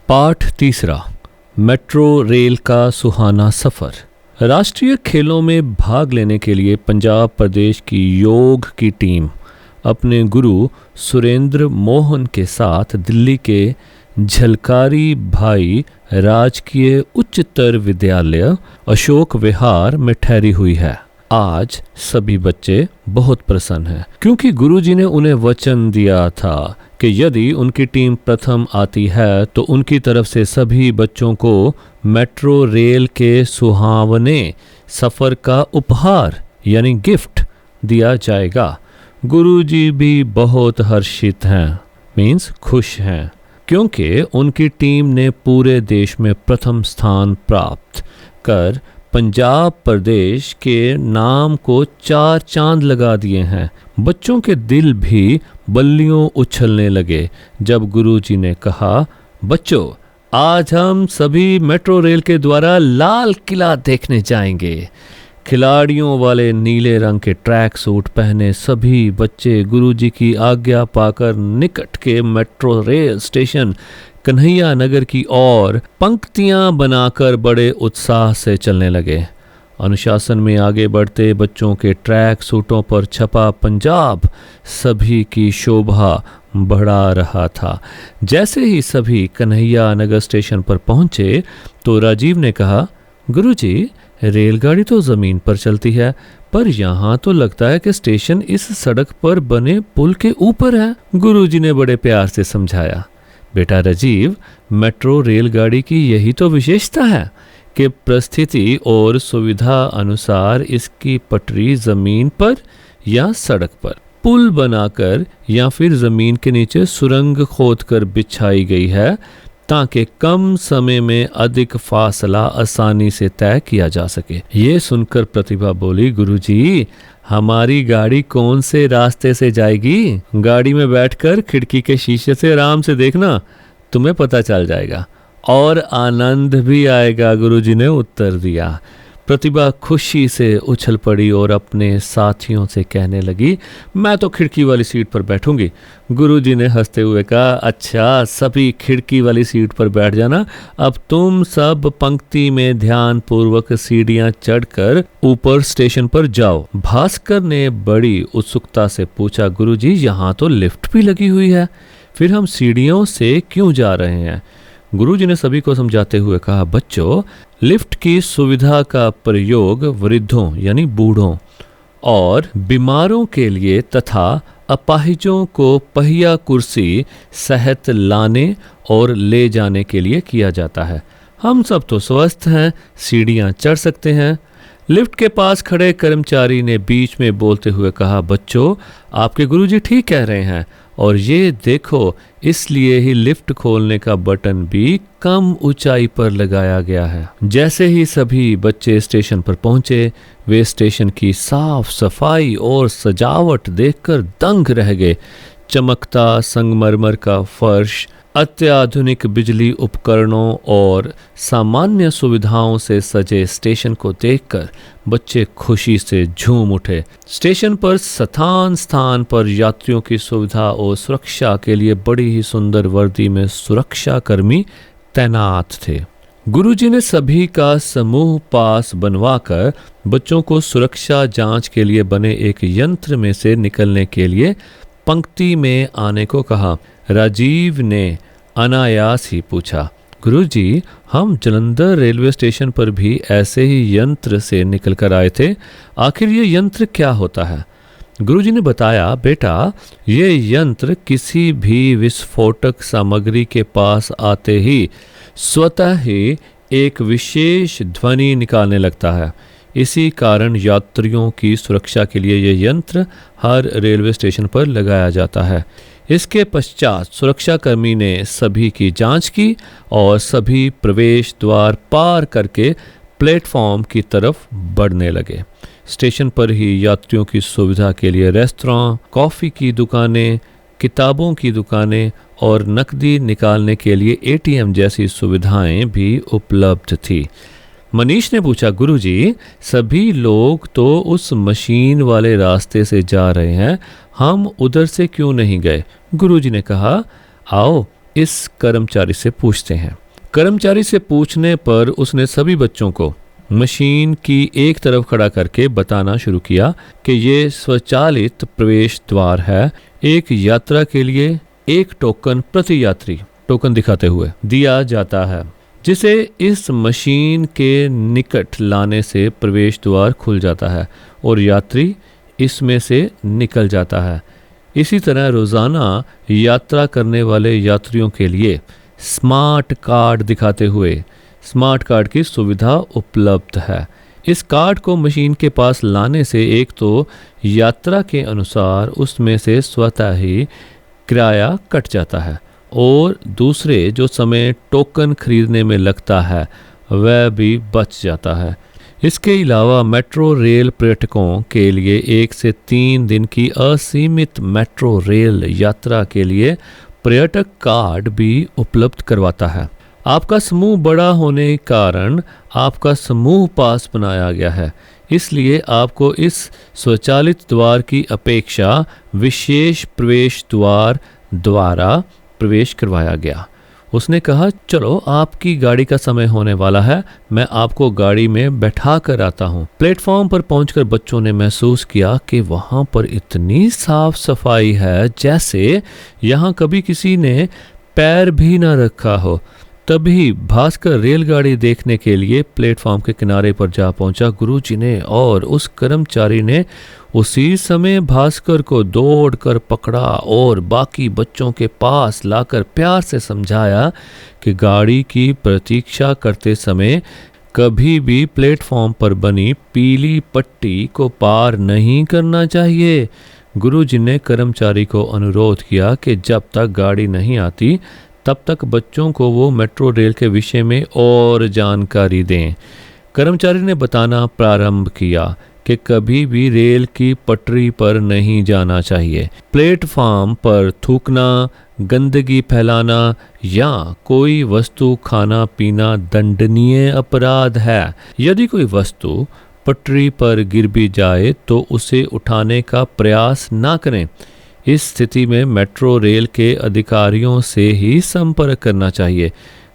पाठ तीसरा, metro rail का सुहाना सफ़र। राष्ट्रीय खेलों में भाग लेने के लिए पंजाब प्रदेश की योग की टीम अपने गुरु सुरेंद्र मोहन के साथ दिल्ली के झलकारी भाई राजकीय उच्चतर विद्यालय अशोक विहार में ठहरी हुई है। आज सभी बच्चे बहुत प्रसन्न हैं क्योंकि गुरुजी ने उन्हें वचन दिया था कि यदि उनकी टीम प्रथम आती है तो उनकी तरफ से सभी बच्चों को मेट्रो रेल के सुहावने सफ़र का उपहार यानी गिफ्ट दिया जाएगा। गुरुजी भी बहुत हर्षित हैं, मीन्स खुश हैं, क्योंकि उनकी टीम ने पूरे देश में प्रथम स्थान प्राप्त कर पंजाब प्रदेश के नाम को 4 चांद लगा दिए हैं। बच्चों के दिल भी बल्लियों उछलने लगे जब गुरुजी ने कहा, बच्चों आज हम सभी मेट्रो रेल के द्वारा लाल किला देखने जाएंगे। खिलाड़ियों वाले नीले रंग के ट्रैक सूट पहने सभी बच्चे गुरुजी की आज्ञा पाकर निकट के मेट्रो रेल स्टेशन कन्हैया नगर की ओर पंक्तियां बनाकर बड़े उत्साह से चलने लगे। अनुशासन में आगे बढ़ते बच्चों के ट्रैक सूटों पर छपा पंजाब सभी की शोभा बढ़ा रहा था। जैसे ही सभी कन्हैया नगर स्टेशन पर पहुंचे तो राजीव ने कहा, गुरुजी रेलगाड़ी तो ज़मीन पर चलती है, पर यहाँ तो लगता है कि स्टेशन इस सड़क पर बने पुल के ऊपर है। गुरुजी ने बड़े प्यार से समझाया, बेटा राजीव, मेट्रो रेलगाड़ी की यही तो विशेषता है कि परिस्थिति और सुविधा अनुसार इसकी पटरी ज़मीन पर या सड़क पर पुल बनाकर या फिर ज़मीन के नीचे सुरंग खोदकर बिछाई गई है ताकि कम समय में अधिक फासला आसानी से तय किया जा सके। ये सुनकर प्रतिभा बोली, गुरुजी हमारी गाड़ी कौन से रास्ते से जाएगी? गाड़ी में बैठकर खिड़की के शीशे से आराम से देखना, तुम्हें पता चल जाएगा और आनंद भी आएगा, गुरुजी ने उत्तर दिया। प्रतिभा खुशी से उछल पड़ी और अपने साथियों से कहने लगी, मैं तो खिड़की वाली सीट पर बैठूंगी। गुरुजी ने हंसते हुए कहा, अच्छा सभी खिड़की वाली सीट पर बैठ जाना। अब तुम सब पंक्ति में ध्यान पूर्वक सीढ़ियां चढ़कर ऊपर स्टेशन पर जाओ। भास्कर ने बड़ी उत्सुकता से पूछा, गुरुजी यहाँ तो लिफ्ट भी लगी हुई है, फिर हम सीढ़ियों से क्यों जा रहे हैं? गुरुजी ने सभी को समझाते हुए कहा, बच्चों लिफ्ट की सुविधा का प्रयोग वृद्धों यानी बूढ़ों और बीमारों के लिए तथा अपाहिजों को पहिया कुर्सी सहित लाने और ले जाने के लिए किया जाता है। हम सब तो स्वस्थ हैं, सीढ़ियां चढ़ सकते हैं। लिफ्ट के पास खड़े कर्मचारी ने बीच में बोलते हुए कहा, बच्चों आपके गुरुजी ठीक कह रहे हैं और ये देखो इसलिए ही लिफ्ट खोलने का बटन भी कम ऊंचाई पर लगाया गया है। जैसे ही सभी बच्चे स्टेशन पर पहुंचे वे स्टेशन की साफ सफाई और सजावट देखकर दंग रह गए। चमकता संगमरमर का फर्श, अत्याधुनिक बिजली उपकरणों और सामान्य सुविधाओं से सजे स्टेशन को देखकर बच्चे खुशी से झूम उठे। स्टेशन पर स्थान स्थान पर यात्रियों की सुविधा और सुरक्षा के लिए बड़ी ही सुंदर वर्दी में सुरक्षा कर्मी तैनात थे। गुरुजी ने सभी का समूह पास बनवाकर बच्चों को सुरक्षा जांच के लिए बने एक यंत्र में से निकलने के लिए पंक्ति में आने को कहा। राजीव ने अनायास ही पूछा, गुरुजी हम जलंधर रेलवे स्टेशन पर भी ऐसे ही यंत्र से निकल कर आए थे, आखिर ये यंत्र क्या होता है? गुरुजी ने बताया, बेटा ये यंत्र किसी भी विस्फोटक सामग्री के पास आते ही स्वतः ही एक विशेष ध्वनि निकालने लगता है। इसी कारण यात्रियों की सुरक्षा के लिए यह यंत्र हर रेलवे स्टेशन पर लगाया जाता है। इसके पश्चात सुरक्षाकर्मी ने सभी की जांच की और सभी प्रवेश द्वार पार करके प्लेटफॉर्म की तरफ बढ़ने लगे। स्टेशन पर ही यात्रियों की सुविधा के लिए रेस्तरां, कॉफ़ी की दुकानें, किताबों की दुकानें और नकदी निकालने के लिए एटीएम जैसी सुविधाएं भी उपलब्ध थी। मनीष ने पूछा, गुरुजी सभी लोग तो उस मशीन वाले रास्ते से जा रहे हैं, हम उधर से क्यों नहीं गए? गुरुजी ने कहा, आओ इस कर्मचारी से पूछते हैं। कर्मचारी से पूछने पर उसने सभी बच्चों को मशीन की एक तरफ खड़ा करके बताना शुरू किया कि ये स्वचालित प्रवेश द्वार है। एक यात्रा के लिए एक टोकन प्रति यात्री, टोकन दिखाते हुए, दिया जाता है, जिसे इस मशीन के निकट लाने से प्रवेश द्वार खुल जाता है और यात्री इसमें से निकल जाता है। इसी तरह रोज़ाना यात्रा करने वाले यात्रियों के लिए स्मार्ट कार्ड दिखाते हुए स्मार्ट कार्ड की सुविधा उपलब्ध है। इस कार्ड को मशीन के पास लाने से एक तो यात्रा के अनुसार उसमें से स्वतः ही किराया कट जाता है और दूसरे जो समय टोकन खरीदने में लगता है वह भी बच जाता है। इसके अलावा मेट्रो रेल पर्यटकों के लिए 1 से 3 दिन की असीमित मेट्रो रेल यात्रा के लिए पर्यटक कार्ड भी उपलब्ध करवाता है। आपका समूह बड़ा होने के कारण आपका समूह पास बनाया गया है, इसलिए आपको इस स्वचालित द्वार की अपेक्षा विशेष प्रवेश द्वार द्वारा प्रवेश करवाया गया। उसने कहा, चलो आपकी गाड़ी का समय होने वाला है, मैं आपको गाड़ी में बैठा कर आता हूँ। प्लेटफॉर्म पर पहुंचकर बच्चों ने महसूस किया कि वहां पर इतनी साफ सफाई है जैसे यहाँ कभी किसी ने पैर भी न रखा हो। तभी भास्कर रेलगाड़ी देखने के लिए प्लेटफॉर्म के किनारे पर जा पहुंचा। गुरुजी ने और उस कर्मचारी ने उसी समय भास्कर को दौड़कर पकड़ा और बाकी बच्चों के पास लाकर प्यार से समझाया कि गाड़ी की प्रतीक्षा करते समय कभी भी प्लेटफॉर्म पर बनी पीली पट्टी को पार नहीं करना चाहिए। गुरुजी ने कर्मचारी को अनुरोध किया कि जब तक गाड़ी नहीं आती तब तक बच्चों को वो मेट्रो रेल के विषय में और जानकारी दें। कर्मचारी ने बताना प्रारंभ किया कि कभी भी रेल की पटरी पर नहीं जाना चाहिए। प्लेटफॉर्म पर थूकना, गंदगी फैलाना या कोई वस्तु खाना पीना दंडनीय अपराध है। यदि कोई वस्तु पटरी पर गिर भी जाए तो उसे उठाने का प्रयास ना करें। इस स्थिति में मेट्रो रेल के अधिकारियों से ही संपर्क करना चाहिए।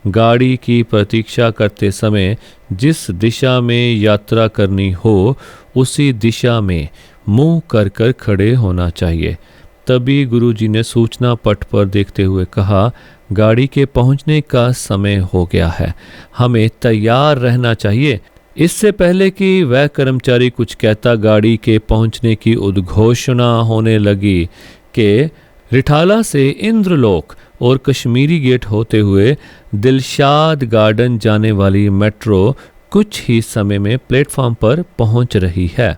गाड़ी की प्रतीक्षा करते समय जिस दिशा में यात्रा करनी हो उसी दिशा में मुंह कर कर खड़े होना चाहिए। तभी गुरुजी ने सूचना पट पर देखते हुए कहा, गाड़ी के पहुंचने का समय हो गया है, हमें तैयार रहना चाहिए। इससे पहले कि वह कर्मचारी कुछ कहता, गाड़ी के पहुंचने की उद्घोषणा होने लगी कि रिठाला से इंद्रलोक और कश्मीरी गेट होते हुए दिलशाद गार्डन जाने वाली मेट्रो कुछ ही समय में प्लेटफॉर्म पर पहुंच रही है।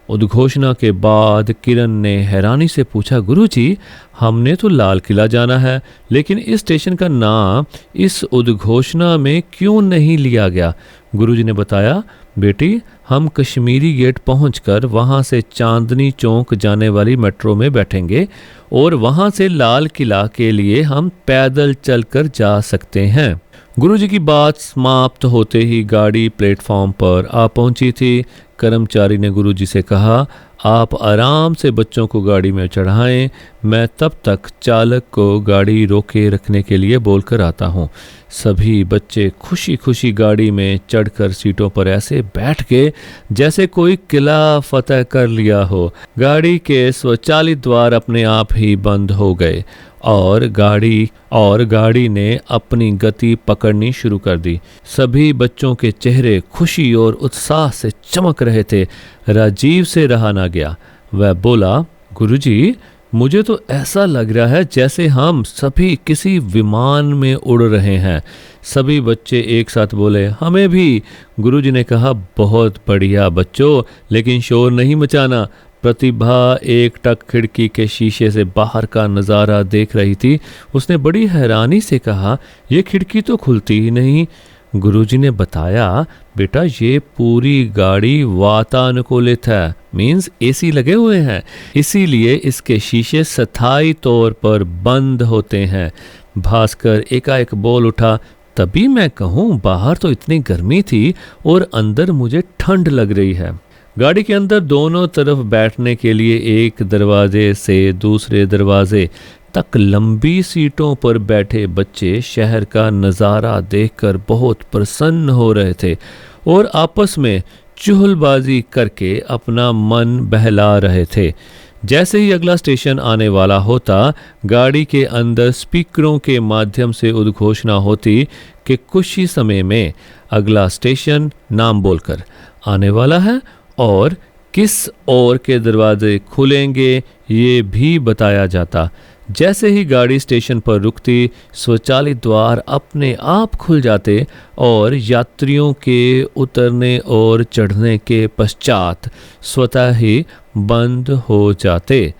उद्घोषणा के बाद किरण ने हैरानी से पूछा, गुरुजी, हमने तो लाल किला जाना है, लेकिन इस स्टेशन का नाम इस उद्घोषणा में क्यों नहीं लिया गया? गुरुजी ने बताया, बेटी, हम कश्मीरी गेट पहुंचकर वहां से चांदनी चौक जाने वाली मेट्रो में बैठेंगे और वहां से लाल किला के लिए हम पैदल चलकर जा सकते हैं। गुरुजी की बात समाप्त होते ही गाड़ी प्लेटफॉर्म पर आ पहुंची थी। कर्मचारी ने गुरुजी से कहा, आप आराम से बच्चों को गाड़ी में चढ़ाएं, मैं तब तक चालक को गाड़ी रोके रखने के लिए बोलकर आता हूँ। सभी बच्चे खुशी खुशी गाड़ी में चढ़कर सीटों पर ऐसे बैठ गए जैसे कोई किला फतह कर लिया हो। गाड़ी के स्वचालित द्वार अपने आप ही बंद हो गए और गाड़ी ने अपनी गति पकड़नी शुरू कर दी। सभी बच्चों के चेहरे खुशी और उत्साह से चमक रहे थे। राजीव से रहा ना गया। वह बोला, गुरुजी, मुझे तो ऐसा लग रहा है जैसे हम सभी किसी विमान में उड़ रहे हैं। सभी बच्चे एक साथ बोले, हमें भी। गुरुजी ने कहा, बहुत बढ़िया बच्चों, लेकिन शोर नहीं मचाना। प्रतिभा एकटक खिड़की के शीशे से बाहर का नज़ारा देख रही थी। उसने बड़ी हैरानी से कहा, यह खिड़की तो खुलती ही नहीं। गुरुजी ने बताया, बेटा, ये पूरी गाड़ी वातानुकूलित है, मीन्स एसी लगे हुए हैं, इसीलिए इसके शीशे स्थायी तौर पर बंद होते हैं। भास्कर एकाएक बोल उठा, तभी मैं कहूँ, बाहर तो इतनी गर्मी थी और अंदर मुझे ठंड लग रही है। गाड़ी के अंदर दोनों तरफ बैठने के लिए एक दरवाजे से दूसरे दरवाजे तक लंबी सीटों पर बैठे बच्चे शहर का नज़ारा देखकर बहुत प्रसन्न हो रहे थे और आपस में चुहलबाजी करके अपना मन बहला रहे थे। जैसे ही अगला स्टेशन आने वाला होता, गाड़ी के अंदर स्पीकरों के माध्यम से उद्घोषणा होती कि कुछ ही समय में अगला स्टेशन नाम बोलकर आने वाला है और किस ओर के दरवाजे खुलेंगे ये भी बताया जाता। जैसे ही गाड़ी स्टेशन पर रुकती, स्वचालित द्वार अपने आप खुल जाते और यात्रियों के उतरने और चढ़ने के पश्चात स्वतः ही बंद हो जाते।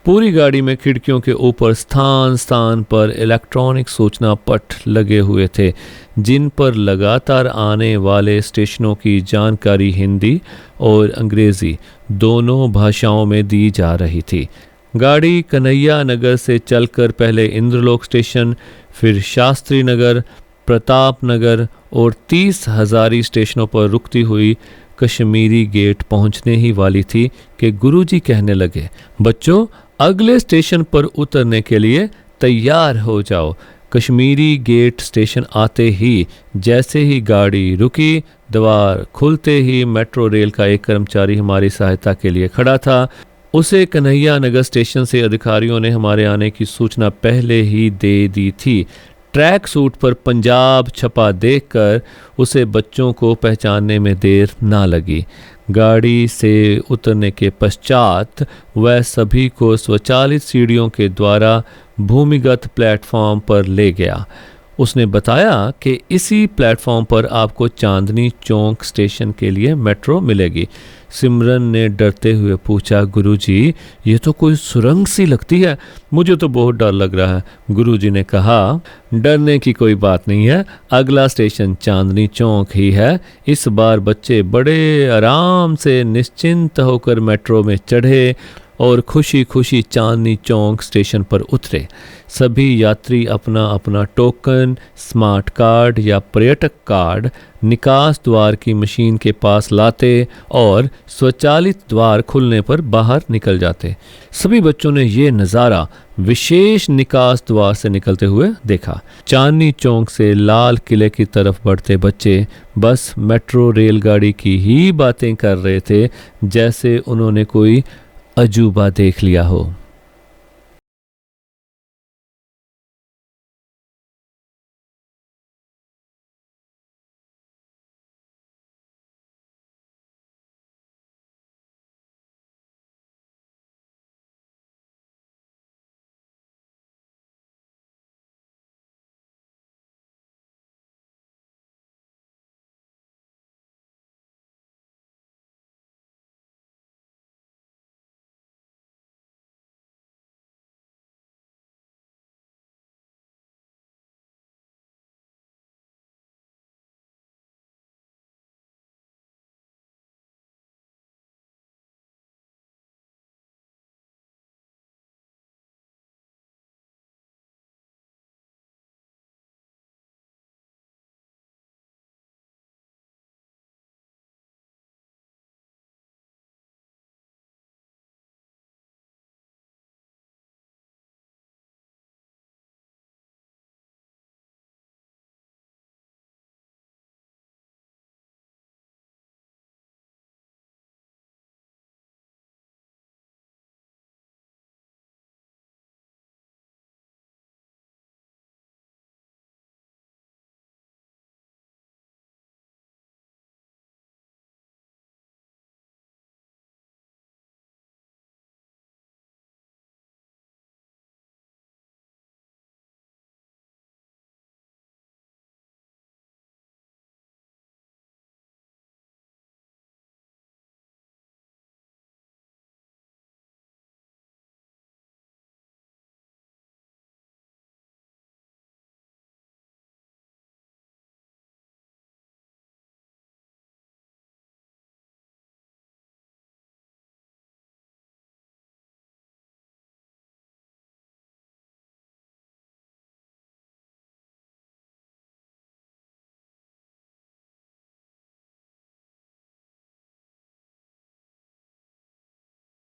पूरी गाड़ी में खिड़कियों के ऊपर स्थान स्थान पर इलेक्ट्रॉनिक सूचना पट लगे हुए थे, जिन पर लगातार आने वाले स्टेशनों की जानकारी हिंदी और अंग्रेजी दोनों भाषाओं में दी जा रही थी। गाड़ी कन्हैया नगर से चलकर पहले इंद्रलोक स्टेशन, फिर शास्त्री नगर, प्रताप नगर और 30 हजारी स्टेशनों पर रुकती हुई कश्मीरी गेट पहुंचने ही वाली थी कि गुरुजी कहने लगे, बच्चों अगले स्टेशन पर उतरने के लिए तैयार हो जाओ। कश्मीरी गेट स्टेशन आते ही जैसे ही गाड़ी रुकी, द्वार खुलते ही मेट्रो रेल का एक कर्मचारी हमारी सहायता के लिए खड़ा था। उसे कन्हैया नगर स्टेशन से अधिकारियों ने हमारे आने की सूचना पहले ही दे दी थी। ट्रैक सूट पर पंजाब छपा देखकर उसे बच्चों को पहचानने में देर ना लगी। गाड़ी से उतरने के पश्चात वह सभी को स्वचालित सीढ़ियों के द्वारा भूमिगत प्लेटफॉर्म पर ले गया। उसने बताया कि इसी प्लेटफॉर्म पर आपको चांदनी चौक स्टेशन के लिए मेट्रो मिलेगी। सिमरन ने डरते हुए पूछा, गुरुजी ये तो कोई सुरंग सी लगती है, मुझे तो बहुत डर लग रहा है। गुरुजी ने कहा, डरने की कोई बात नहीं है, अगला स्टेशन चांदनी चौक ही है। इस बार बच्चे बड़े आराम से निश्चिंत होकर मेट्रो में चढ़े और खुशी खुशी चांदनी चौक स्टेशन पर उतरे। सभी यात्री अपना अपना टोकन, स्मार्ट कार्ड या पर्यटक कार्ड निकास द्वार की मशीन के पास लाते और स्वचालित द्वार खुलने पर बाहर निकल जाते। सभी बच्चों ने ये नज़ारा विशेष निकास द्वार से निकलते हुए देखा। चांदनी चौक से लाल किले की तरफ बढ़ते बच्चे बस मेट्रो रेलगाड़ी की ही बातें कर रहे थे, जैसे उन्होंने कोई अजूबा देख लिया हो।